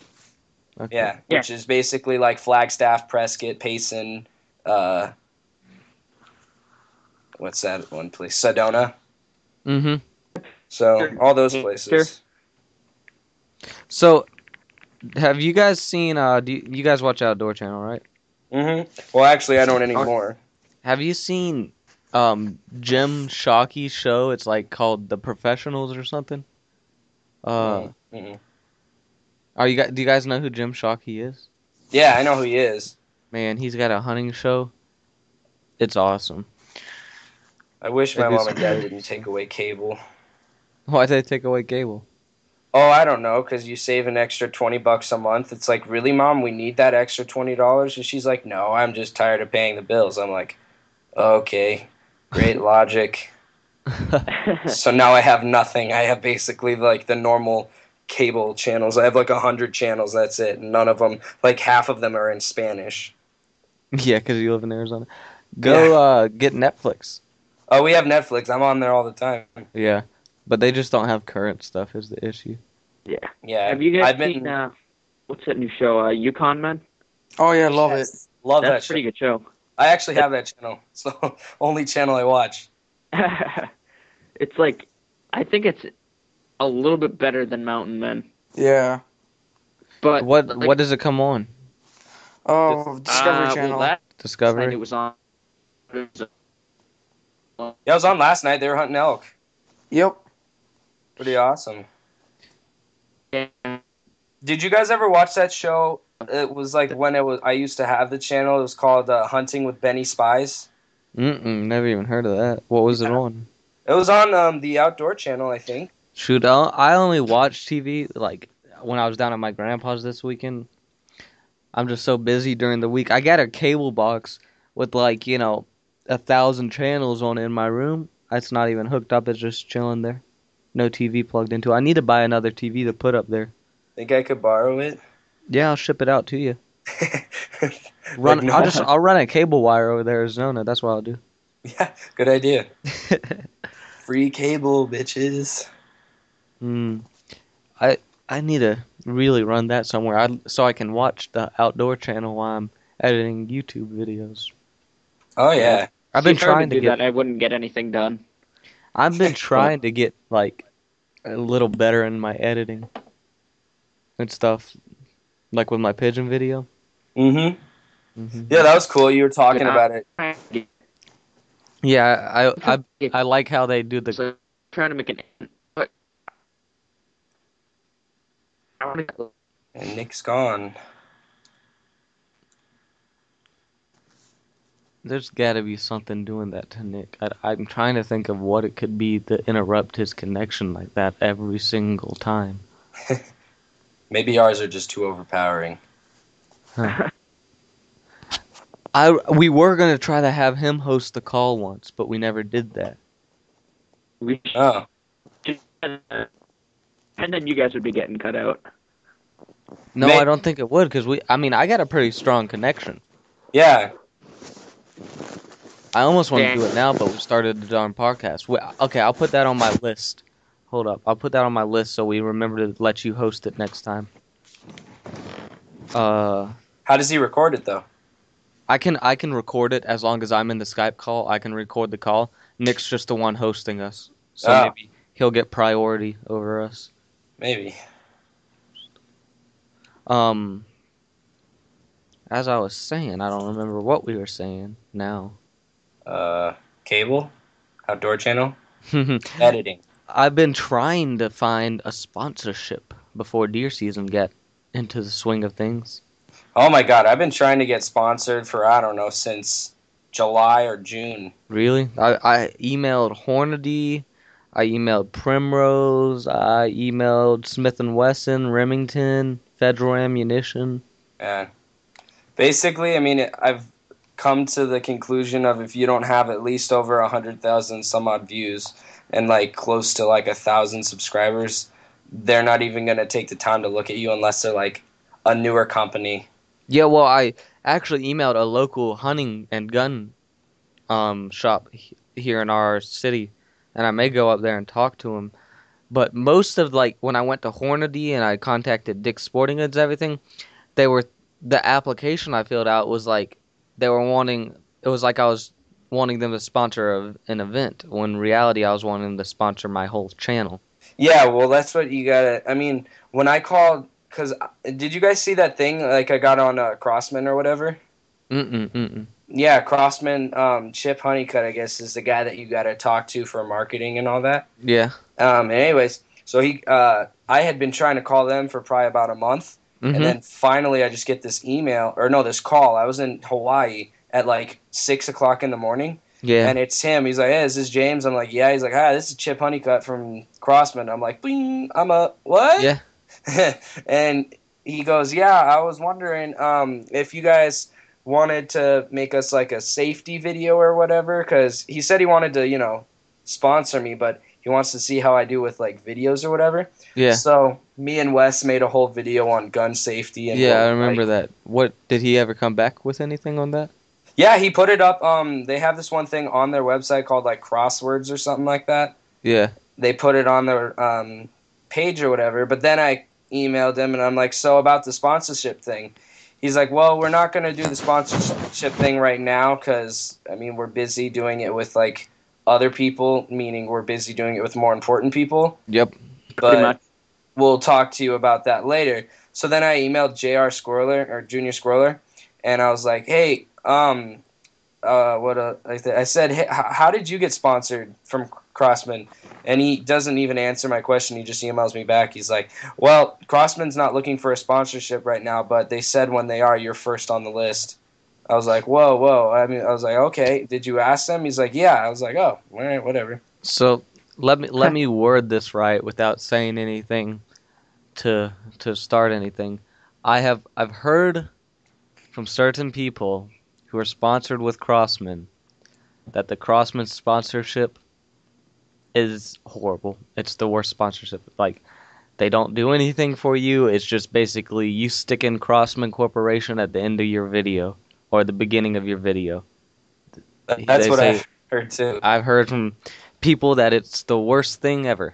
Okay. Yeah, which is basically like Flagstaff, Prescott, Payson. What's that one place? Sedona. Mm-hmm. So all those places. So, have you guys seen? You guys watch Outdoor Channel, right? Mm-hmm. Well, actually, I don't anymore. Have you seen Jim Shockey's show? It's like called The Professionals or something. Do you guys know who Jim Shockey is? Yeah, I know who he is. Man, he's got a hunting show. It's awesome. I wish my mom and dad didn't take away cable. Why'd they take away cable? Oh, I don't know, because you save an extra $20 a month. It's like, really, Mom? We need that extra $20? And she's like, no, I'm just tired of paying the bills. I'm like, okay, great logic. So now I have nothing. I have basically like the normal cable channels. I have like 100 channels. That's it. None of them, like half of them are in Spanish. Yeah, because you live in Arizona. Go get Netflix. Oh, we have Netflix. I'm on there all the time. Yeah, but they just don't have current stuff is the issue. Yeah. Yeah. Have you guys seen, what's that new show, Yukon Men? Oh, yeah, love it. Love that That's a pretty good show. I actually have that channel. So only channel I watch. It's like, I think it's a little bit better than Mountain Men. Yeah. But what does it come on? Oh, Discovery Channel. Well, Discovery? night it was on. Yeah, I was on last night. They were hunting elk. Yep. Pretty awesome. Yeah. Did you guys ever watch that show? It was like when I used to have the channel. It was called Hunting with Benny Spies. Never even heard of that. What was it on? It was on the Outdoor Channel, I think. Shoot, I only watch TV like when I was down at my grandpa's this weekend. I'm just so busy during the week. I got a cable box with 1,000 channels on it in my room. It's not even hooked up. It's just chilling there. No TV plugged into it. I need to buy another TV to put up there. Think I could borrow it? Yeah, I'll ship it out to you. I'll run a cable wire over to Arizona. That's what I'll do. Yeah, good idea. Free cable, bitches. I need to really run that somewhere so I can watch the Outdoor Channel while I'm editing YouTube videos. Oh yeah. I've been trying to do get that. I wouldn't get anything done. I've been trying to get like a little better in my editing and stuff, like with my pigeon video. Yeah, that was cool. You were talking about it. Yeah, I like how they do the. So, trying to make an. And Nick's gone. There's got to be something doing that to Nick. I'm trying to think of what it could be to interrupt his connection like that every single time. Maybe ours are just too overpowering. Huh. We were gonna try to have him host the call once, but we never did that. Oh. And then you guys would be getting cut out. No, I don't think it would, because I got a pretty strong connection. Yeah. I almost want to do it now, but we started the darn podcast. Okay, I'll put that on my list. Hold up. I'll put that on my list so we remember to let you host it next time. How does he record it, though? I can record it as long as I'm in the Skype call. I can record the call. Nick's just the one hosting us. So maybe he'll get priority over us. Maybe. As I was saying, I don't remember what we were saying now. Cable? Outdoor channel? Editing. I've been trying to find a sponsorship before deer season get into the swing of things. Oh my god, I've been trying to get sponsored for, I don't know, since July or June. Really? I emailed Hornady, I emailed Primrose, I emailed Smith & Wesson, Remington, Federal Ammunition. Yeah. Basically, I've come to the conclusion of if you don't have at least over 100,000 some odd views and like close to like 1,000 subscribers, they're not even going to take the time to look at you unless they're like a newer company. Yeah, well, I actually emailed a local hunting and gun shop here in our city, and I may go up there and talk to them. But most of, like, when I went to Hornady and I contacted Dick's Sporting Goods, everything, the application I filled out was like, it was like I was wanting them to sponsor an event, when in reality I was wanting them to sponsor my whole channel. Yeah, well, that's what you gotta, when I called, because did you guys see that thing, like I got on Crossman or whatever? Yeah, Crossman, Chip Honeycutt, I guess, is the guy that you gotta talk to for marketing and all that. Yeah. Anyways, so I had been trying to call them for probably about a month, and then finally I just get this this call. I was in Hawaii at like 6 o'clock in the morning. Yeah. And it's him. He's like, hey, is this James? I'm like, yeah. He's like, hi, this is Chip Honeycutt from Crossman. I'm like, bing. I'm a, what? Yeah. And he goes, yeah, I was wondering if you guys wanted to make us like a safety video or whatever, because he said he wanted to, sponsor me, but he wants to see how I do with like videos or whatever. Yeah. So me and Wes made a whole video on gun safety. And I remember that. What, did he ever come back with anything on that? Yeah, he put it up. They have this one thing on their website called like Crosswords or something like that. Yeah. They put it on their page or whatever. But then I emailed him and I'm like, so about the sponsorship thing. He's like, well, we're not going to do the sponsorship thing right now because, we're busy doing it with like other people, meaning we're busy doing it with more important people. Yep. But we'll talk to you about that later. So then I emailed Junior Squirrler, and I was like, hey, I said, hey, how did you get sponsored from Crossman? And he doesn't even answer my question. He just emails me back. He's like, well, Crossman's not looking for a sponsorship right now, but they said when they are, you're first on the list. I was like, whoa. I was like, okay. Did you ask them? He's like, yeah. I was like, oh, all right, whatever. So let me word this right without saying anything to start anything. I've heard from certain people who are sponsored with Crossman that the Crossman sponsorship is horrible. It's the worst sponsorship. Like, they don't do anything for you. It's just basically you stick in Crossman Corporation at the end of your video or the beginning of your video. That's what I've heard too. I've heard from people that it's the worst thing ever.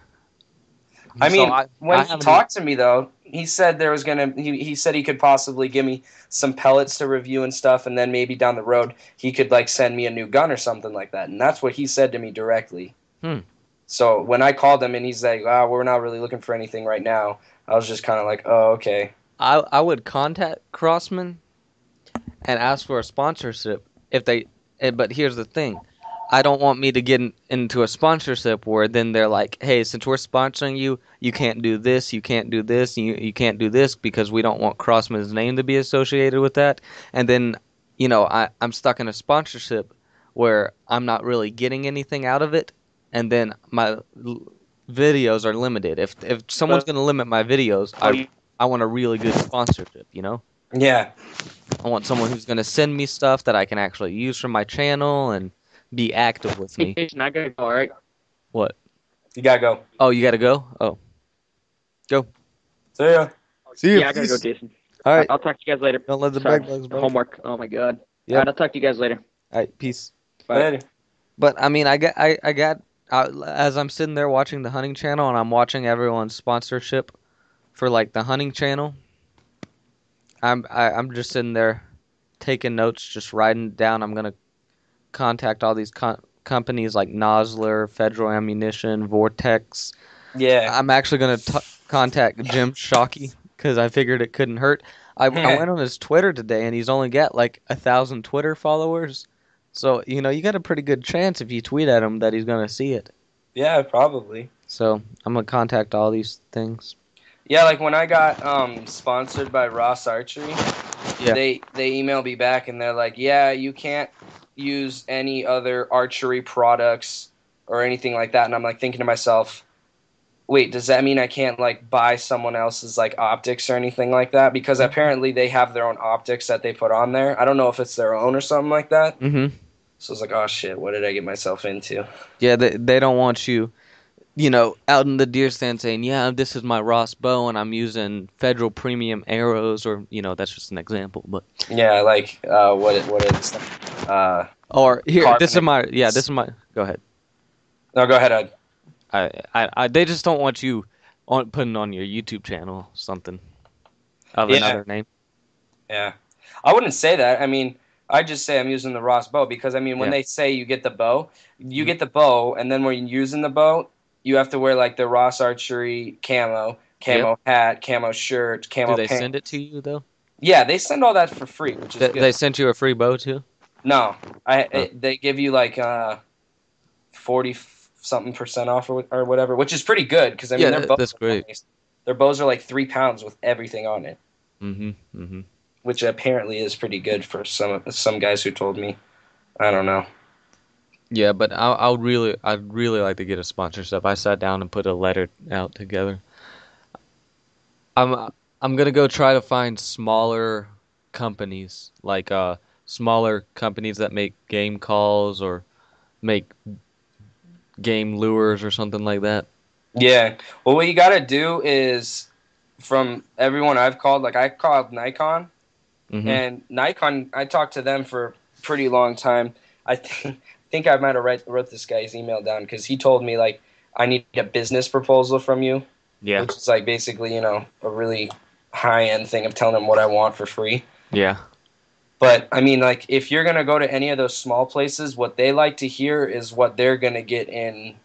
When he talked to me though, he said there was he said he could possibly give me some pellets to review and stuff, and then maybe down the road he could like send me a new gun or something like that. And that's what he said to me directly. So when I called him and he's like, we're not really looking for anything right now, I was just kind of like, oh, okay. I would contact Crossman and ask for a sponsorship but here's the thing. I don't want me to get into a sponsorship where then they're like, hey, since we're sponsoring you, you can't do this, you can't do this, you can't do this because we don't want Crossman's name to be associated with that. And then, I'm stuck in a sponsorship where I'm not really getting anything out of it, and then my videos are limited. If someone's going to limit my videos, I want a really good sponsorship, Yeah. I want someone who's going to send me stuff that I can actually use from my channel and be active with me. I gotta go, all right? What? You gotta go. Oh, you gotta go? Oh. Go. See ya. See you. Yeah, I gotta go, Jason. All right. I'll talk to you guys later. Don't let the Sorry. bed bugs bite. Homework. Oh my god. Yep. All right, I'll talk to you guys later. All right. Peace. Bye. Later. But I mean, I got as I'm sitting there watching the hunting channel and I'm watching everyone's sponsorship for like the hunting channel. I'm just sitting there taking notes, just writing down. I'm gonna contact all these companies like Nosler, Federal Ammunition, Vortex. Yeah. I'm actually gonna contact Jim Shockey because I figured it couldn't hurt. I went on his Twitter today and he's only got like 1,000 Twitter followers. So, you know, you got a pretty good chance if you tweet at him that he's going to see it. Yeah, probably. So, I'm going to contact all these things. Yeah, like when I got sponsored by Ross Archery, Yeah. they emailed me back and they're like, yeah, you can't use any other archery products or anything like that. And I'm like thinking to myself, wait, does that mean I can't like buy someone else's like optics or anything like that? Because apparently they have their own optics that they put on there. I don't know if it's their own or something like that. Mm-hmm. So I was like, oh shit, what did I get myself into? Yeah, they don't want you, you know, out in the deer stand saying, yeah, this is my Ross bow and I'm using Federal Premium arrows, or, you know, that's just an example. But Yeah, like what is or here, Carbon. this is my, go ahead. No, go ahead, Ed. They just don't want you putting on your YouTube channel something of Yeah. another name. Yeah. I wouldn't say that. I mean, I just say I'm using the Ross bow because, I mean, when Yeah. they say you get the bow, you get the bow, and then when you're using the bow, you have to wear, like, the Ross Archery camo hat, camo shirt, camo Do they pants. send it to you, though? Yeah, they send all that for free, which is good. They sent you a free bow, too? No. They give you, like, 40-something% off or whatever, which is pretty good because, I mean, Yeah, their bows that's are great. nice. Their bows are, like, 3 pounds with everything on it. Mm-hmm. Mm-hmm. Which apparently is pretty good for some guys who told me. I don't know. Yeah, but I'd really like to get a sponsorship. I sat down and put a letter out together. I'm gonna go try to find smaller companies, like smaller companies that make game calls or make game lures or something like that. Yeah. Well, what you got to do is, from everyone I've called, like I called Nikon, Mm-hmm. and Nikon, I talked to them for a pretty long time. I think I might have wrote this guy's email down because he told me, like, I need a business proposal from you. Yeah. Which is, like, basically, you know, a really high-end thing of telling them what I want for free. Yeah. But, I mean, like, if you're going to go to any of those small places, what they like to hear is what they're going to get in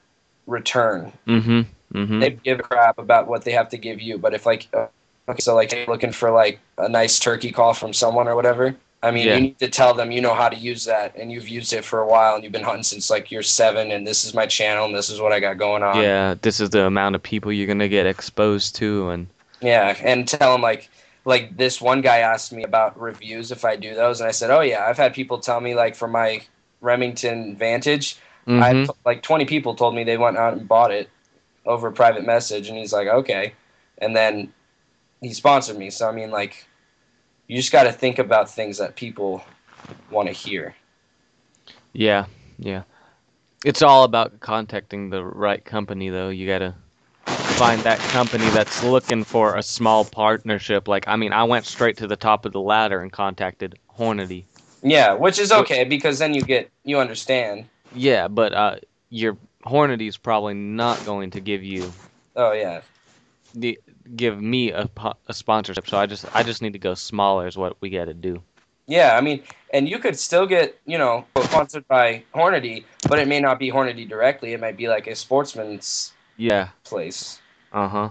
return. Mm-hmm. Mm-hmm. They give a crap about what they have to give you. But if, like, okay, so, like, you're looking for, like, a nice turkey call from someone or whatever, I mean, Yeah. you need to tell them you know how to use that, and you've used it for a while, and you've been hunting since, like, you're 7, and this is my channel, and this is what I got going on. Yeah, this is the amount of people you're gonna get exposed to, and Yeah, and tell them, like this one guy asked me about reviews if I do those, and I said, oh, yeah, I've had people tell me, like, for my Remington Vantage, mm-hmm. like 20 people told me they went out and bought it over a private message, and he's like, okay. And then he sponsored me, so, I mean, like, you just got to think about things that people want to hear. Yeah, yeah. It's all about contacting the right company, though. You gotta find that company that's looking for a small partnership. Like, I mean, I went straight to the top of the ladder and contacted Hornady. Yeah, which is okay, because then you understand. Yeah, but your Hornady's probably not going to give you Oh, yeah. give me a sponsorship. So I just need to go smaller is what we got to do. Yeah, I mean, and you could still get, you know, sponsored by Hornady, but it may not be Hornady directly. It might be like a sportsman's Yeah. place. Uh-huh.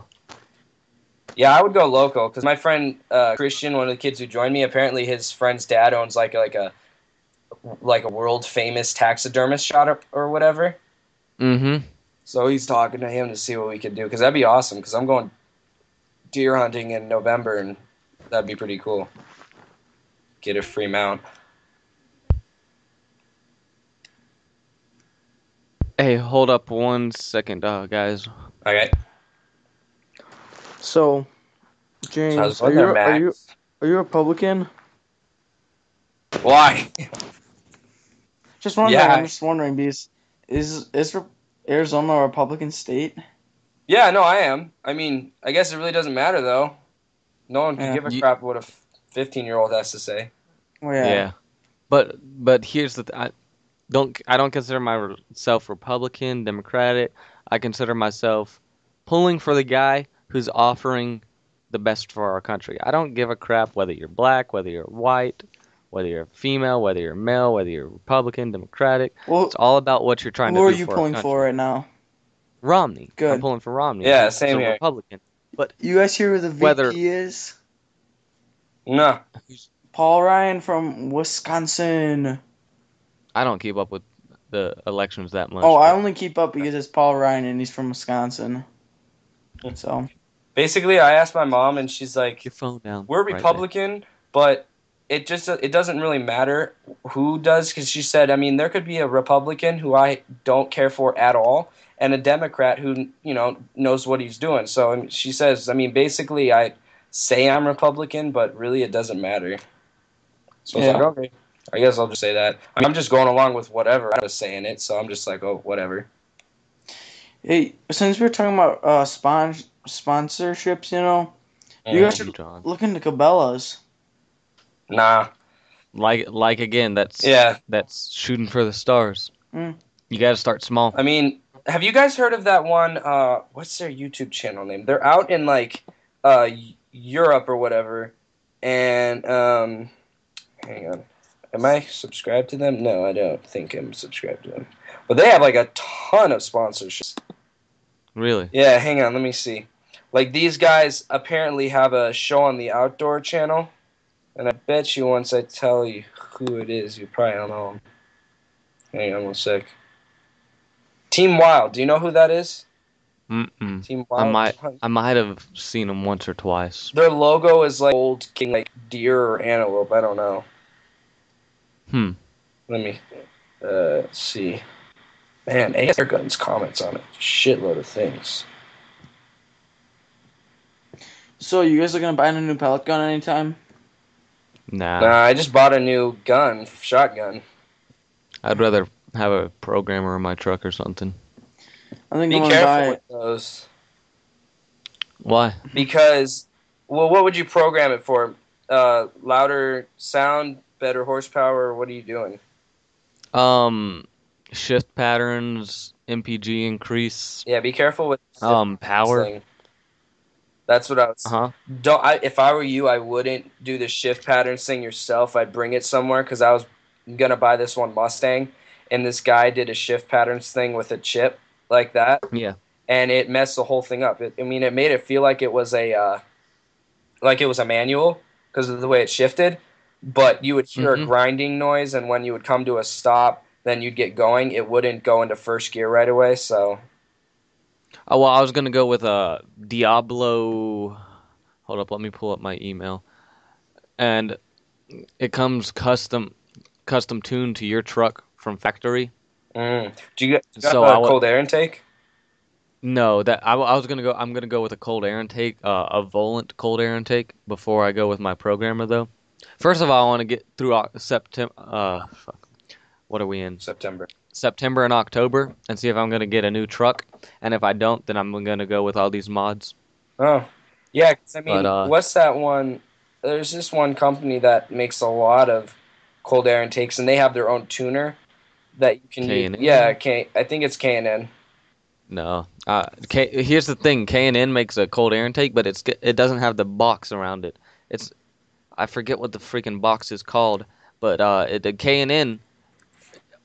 Yeah, I would go local because my friend Christian, one of the kids who joined me, apparently his friend's dad owns like a world famous taxidermist shop or whatever. Mm-hmm. So he's talking to him to see what we could do because that'd be awesome. Because I'm going deer hunting in November, and that'd be pretty cool. Get a free mount. Hey, hold up 1 second, guys. Okay. So, So I James, was going there, Max. are you Republican? Why? Just wondering. Yeah. I'm just wondering because is Arizona a Republican state? Yeah, no, I am. I mean, I guess it really doesn't matter though. No one can Yeah. give a crap what a 15-year-old has to say. Well, yeah. Yeah. But here's the I don't consider myself Republican, Democratic. I consider myself pulling for the guy who's offering the best for our country. I don't give a crap whether you're black, whether you're white, whether you're female, whether you're male, whether you're Republican, Democratic. Well, It's all about what you're trying who to are do you for our pulling country. for right now? Romney. I'm Good. pulling for Romney. Yeah, He's same a here. Republican. But You guys hear who the Whether- VP is? No. Paul Ryan from Wisconsin. I don't keep up with the elections that much. Oh, I but- only keep up because it's Paul Ryan and he's from Wisconsin. So Basically, I asked my mom, and she's like, Keep your phone down. "We're right there. Republican, but it doesn't really matter who does." Because she said, I mean, there could be a Republican who I don't care for at all, and a Democrat who knows what he's doing. So she says, I mean, basically, I say I'm Republican, but really it doesn't matter. So I was Yeah. like, okay, I guess I'll just say that. I mean, I'm just going along with whatever. I'm just saying it, so I'm just like, oh, whatever. hey, since we're talking about sponsorships, you guys should John. look into Cabela's. Nah. Like again, that's shooting for the stars. Mm. You got to start small. I mean, have you guys heard of that one? What's their YouTube channel name? They're out in like Europe or whatever. And hang on, am I subscribed to them? No, I don't think I'm subscribed to them. But they have like a ton of sponsorships. Really? Yeah, hang on, let me see. Like these guys apparently have a show on the Outdoor Channel, and I bet you once I tell you who it is, you probably don't know them. Hang on one sec. Team Wild. Do you know who that is? Mm-mm. Team Wild. I might have seen them once or twice. Their logo is like old king, like deer or antelope. I don't know. Hmm. Let me see. Man, Air Guns comments on a shitload of things. So you guys are gonna buy a new pellet gun anytime? Nah. Nah, I just bought a new gun, shotgun. I'd rather have a programmer in my truck or something. I think Be I'm gonna careful buy with it. those. Why? Because, well, what would you program it for? Louder sound, better horsepower, or what are you doing? Shift patterns, MPG increase, Yeah, be careful with power. thing. That's what I was. Uh-huh. If I were you, I wouldn't do the shift patterns thing yourself. I'd bring it somewhere because I was gonna buy this one Mustang, and this guy did a shift patterns thing with a chip like that, Yeah. and it messed the whole thing up. It made it feel like it was a manual because of the way it shifted, but you would hear a Mhm. grinding noise, and when you would come to a stop, then you'd get going. It wouldn't go into first gear right away. So Oh, well, I was gonna go with a Diablo. Hold up, let me pull up my email. And it comes custom tuned to your truck from factory. do you got So a cold air intake? No, that I was gonna go. I'm gonna go with a cold air intake, a Volant cold air intake before I go with my programmer though. First of all, I want to get through September. What are we in? September and October, and see if I'm gonna get a new truck. And if I don't, then I'm gonna go with all these mods. Oh, yeah. 'Cause I mean, But, what's that one? There's this one company that makes a lot of cold air intakes, and they have their own tuner that you can use. K&N? Yeah, I think it's K&N. No. Here's the thing. K&N makes a cold air intake, but it doesn't have the box around it. I forget what the freaking box is called, but the K&N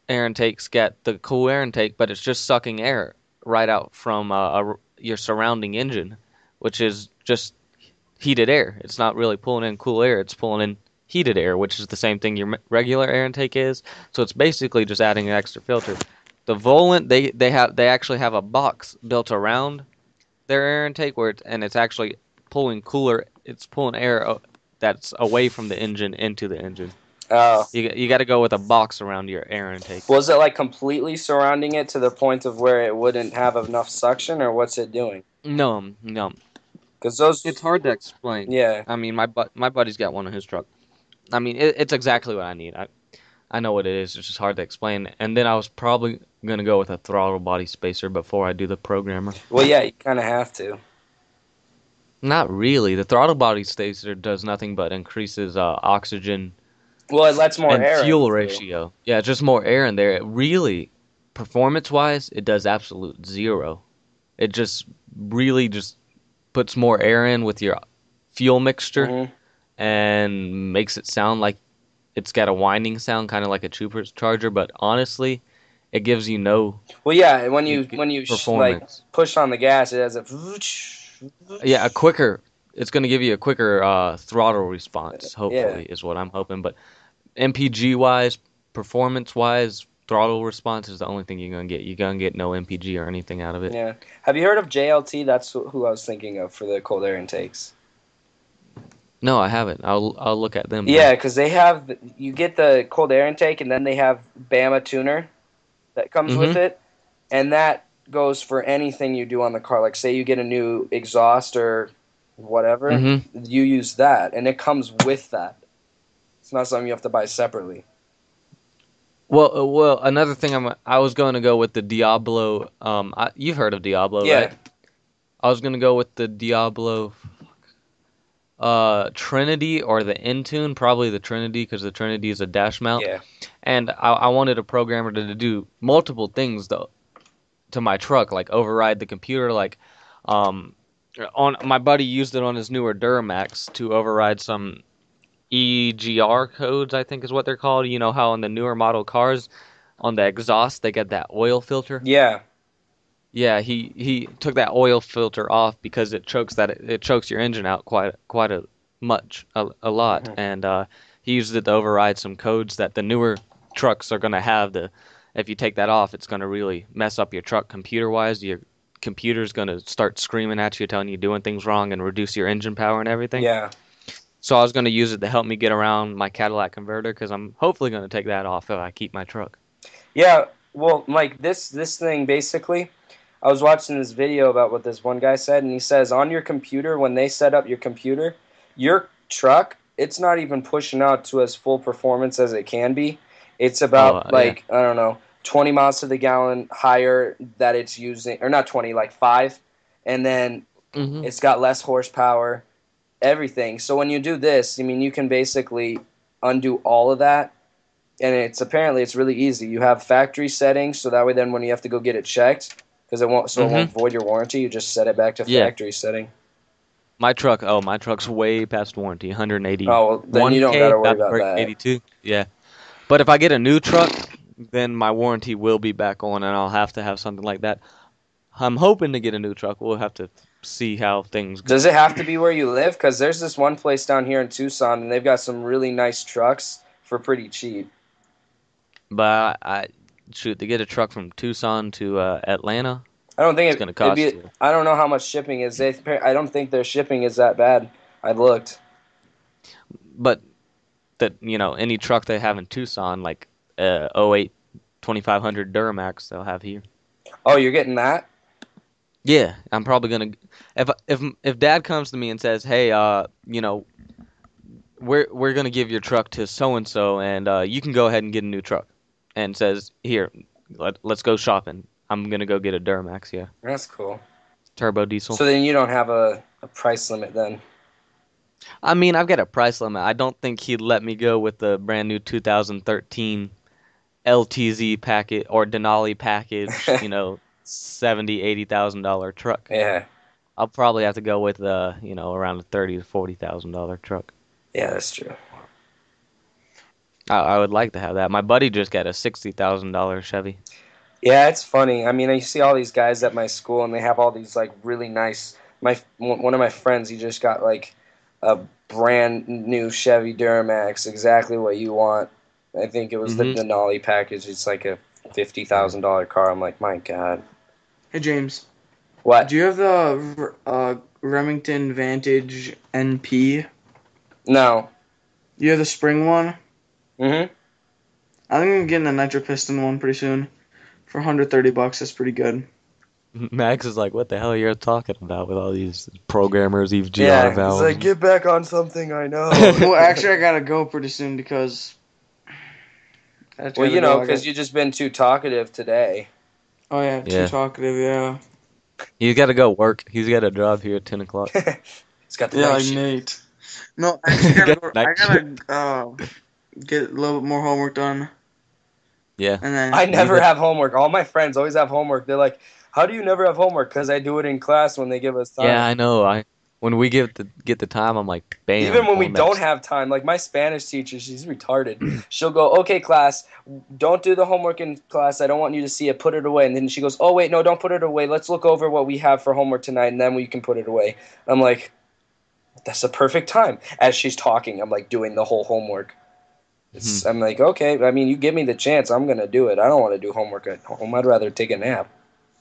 air intake's got the cool air intake, but it's just sucking air right out from your surrounding engine, which is just heated air. It's not really pulling in cool air. It's pulling in heated air, which is the same thing your regular air intake is. So it's basically just adding an extra filter. The Volant, they actually have a box built around their air intake it's actually pulling cooler. It's pulling air that's away from the engine into the engine. Oh. You got to go with a box around your air intake. Was it like completely surrounding it to the point of where it wouldn't have enough suction, or what's it doing? No. Because those. It's hard to explain. Yeah. I mean, my buddy's got one in his truck. I mean, it's exactly what I need. I know what it is. It's just hard to explain. And then I was probably gonna go with a throttle body spacer before I do the programmer. Well, yeah, you kind of have to. Not really. The throttle body spacer does nothing but increases oxygen Well, it lets more and air in, fuel too. ratio. Yeah, just more air in there. It really, performance-wise, it does absolute zero. It just really just puts more air in with your fuel mixture Mhm. and makes it sound like it's got a whining sound, kind of like a supercharger. But honestly, it gives you no Well, yeah, when you- you like performance. push on the gas, it has a. Yeah, a quicker. It's going to give you a quicker throttle response. Yeah. Hopefully, is what I'm hoping. But MPG wise, performance wise, throttle response is the only thing you're gonna get. You're gonna get no MPG or anything out of it. Yeah. Have you heard of JLT? That's who I was thinking of for the cold air intakes. No, I haven't. I'll look at them. Yeah, because they have you get the cold air intake, and then they have Bama tuner that comes with it, and that goes for anything you do on the car. Like, say you get a new exhaust or whatever, you use that, and it comes with that. It's not something you have to buy separately. Well, another thing I was going to go with the Diablo. You've heard of Diablo, Yeah. right? I was gonna go with the Diablo, Trinity or the Intune. Probably the Trinity because the Trinity is a dash mount. Yeah. And I wanted a programmer to do multiple things though to my truck, like override the computer, like on my buddy used it on his newer Duramax to override some EGR codes, I think is what they're called. You know how on the newer model cars, on the exhaust they get that oil filter. Yeah. Yeah, he took that oil filter off because it chokes your engine out quite a lot, and he used it to override some codes that the newer trucks are gonna have. If you take that off, it's gonna really mess up your truck computer wise. Your computer's gonna start screaming at you, telling you doing things wrong, and reduce your engine power and everything. Yeah. So I was gonna use it to help me get around my Cadillac converter because I'm hopefully gonna take that off if I keep my truck. Yeah. Well, like this thing basically. I was watching this video about what this one guy said, and he says on your computer, when they set up your computer, your truck, it's not even pushing out to as full performance as it can be. It's about I don't know, 20 miles to the gallon higher that it's using, or not 20, like 5, and then it's got less horsepower, everything. So when you do this, I mean, you can basically undo all of that, and it's really easy. You have factory settings, so that way then when you have to go get it checked, because it won't void your warranty. You just set it back to factory setting. My truck's way past warranty, 180. Oh, well, then you don't gotta worry about that. 82. Yeah, but if I get a new truck, then my warranty will be back on, and I'll have to have something like that. I'm hoping to get a new truck. We'll have to see how things go. Does it have to be where you live? Because there's this one place down here in Tucson, and they've got some really nice trucks for pretty cheap. But to get a truck from Tucson to Atlanta, I don't think it's going to cost you. I don't know how much shipping is. I don't think their shipping is that bad. I looked. But any truck they have in Tucson, like 08 2500 Duramax, they'll have here. Oh, you're getting that? Yeah, I'm probably gonna. If Dad comes to me and says, "Hey, we're gonna give your truck to so and so, and you can go ahead and get a new truck," and says, "Here, let's go shopping," I'm gonna go get a Duramax. Yeah, that's cool. Turbo diesel. So then you don't have a price limit then. I mean, I've got a price limit. I don't think he'd let me go with the brand new 2013 LTZ package or Denali package. $70,000-$80,000 truck. Yeah. I'll probably have to go with around a $30,000 to $40,000 truck. Yeah, that's true. I would like to have that. My buddy just got a $60,000 Chevy. Yeah, it's funny. I mean, you see all these guys at my school, and they have all these like really nice. One of my friends, he just got like a brand new Chevy Duramax, exactly what you want. I think it was the Denali package. It's like a $50,000 car. I'm like, my God. Hey, James. What? Do you have the Remington Vantage NP? No. You have the spring one? Mm-hmm. I think I'm getting a nitro piston one pretty soon. For $130, that's pretty good. Max is like, what the hell are you talking about with all these programmers, these GR valves? He's like, get back on something I know. Well, actually, I gotta go pretty soon because That's Well, gotta go. I because got- you've just been too talkative today. Oh yeah, too Yeah. talkative. Yeah. He's got to go work. He's got a job here at 10 o'clock. He's got the Yeah, night like shift. Nate. No, I actually gotta Got go. night I gotta get a little bit more homework done, Yeah. and then I never Leave it. have homework. All my friends always have homework. They're like, "How do you never have homework?" Because I do it in class when they give us time. Yeah, I know. When we get the time, I'm like, bam. Even when we on don't that. have time, like my Spanish teacher, she's retarded. She'll go, "Okay, class, don't do the homework in class. I don't want you to see it. Put it away." And then she goes, "Oh wait, no, don't put it away. Let's look over what we have for homework tonight, and then we can put it away." I'm like, "That's the perfect time." As she's talking, I'm like doing the whole homework. I'm like, okay. I mean, you give me the chance, I'm gonna do it. I don't want to do homework at home. I'd rather take a nap.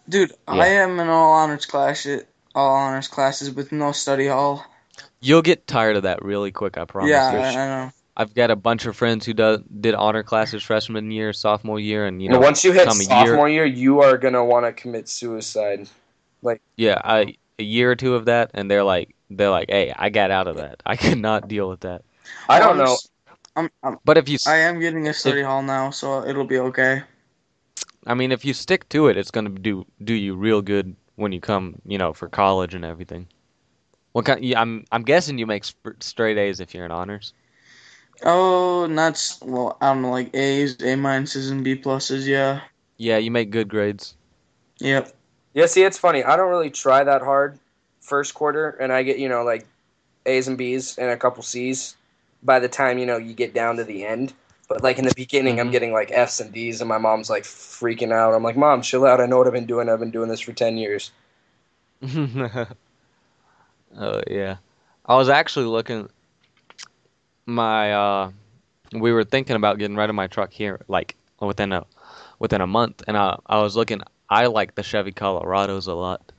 dude, Yeah. I am in all honors classes with no study hall. You'll get tired of that really quick, I promise Yeah, you. I know. I've got a bunch of friends who did honor classes freshman year, sophomore year, and Once you hit come a sophomore year, you are gonna want to commit suicide. a year or two of that, and they're like, hey, I got out of that. I could not deal with that. I don't know. But if you, I am getting a study hall now, so it'll be okay. I mean, if you stick to it, it's gonna do you real good when you come, for college and everything. What kind? Yeah, I'm guessing you make straight A's if you're in honors. Oh, well, I don't know, like A's, A minuses, and B pluses. Yeah. Yeah, you make good grades. Yep. Yeah, see, it's funny. I don't really try that hard first quarter, and I get like A's and B's and a couple C's by the time you get down to the end. But like in the beginning, I'm Mhm. getting like F's and D's, and my mom's like freaking out. I'm like, "Mom, chill out. I know what I've been doing. I've been doing this for 10 years." Oh yeah, I was actually looking. We were thinking about getting rid of my truck here, like within a month, and I was looking. I like the Chevy Colorados a lot.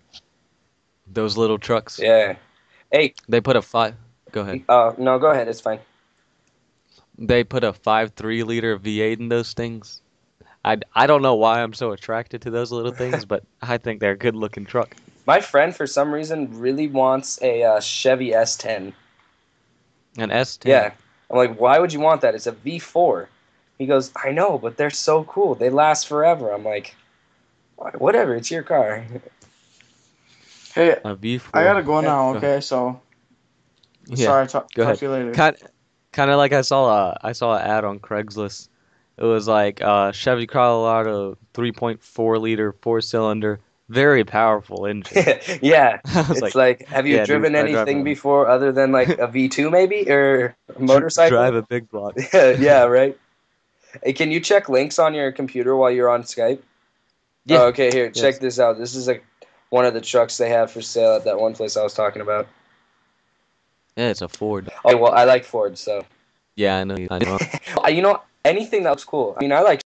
Those little trucks. Yeah. Hey, They put a five. Go ahead. no, go ahead. It's fine. They put a 5.3 liter V8 in those things. I don't know why I'm so attracted to those little things, but I think they're a good looking truck. My friend, for some reason, really wants a Chevy S10. An S10. Yeah. I'm like, why would you want that? It's a V4. He goes, I know, but they're so cool. They last forever. I'm like, whatever. It's your car. Hey, A V4. I gotta go now. Go Okay, so Yeah. sorry. Talk Go ahead. to you later. Kind of like I saw an ad on Craigslist. It was like Chevy Colorado 3.4 liter 4-cylinder, very powerful engine. Yeah. I was It's like, have you yeah, dude, driven start driving anything one. before other than like a V2 maybe? Or a motorcycle? Drive a big block. Yeah, right. Hey, can you check links on your computer while you're on Skype? Yeah. Oh, okay, here, check Yes. this out. This is like one of the trucks they have for sale at that one place I was talking about. Yeah, it's a Ford. Oh, well, I like Ford, so. Yeah, I know. Anything that looks cool. I mean, I like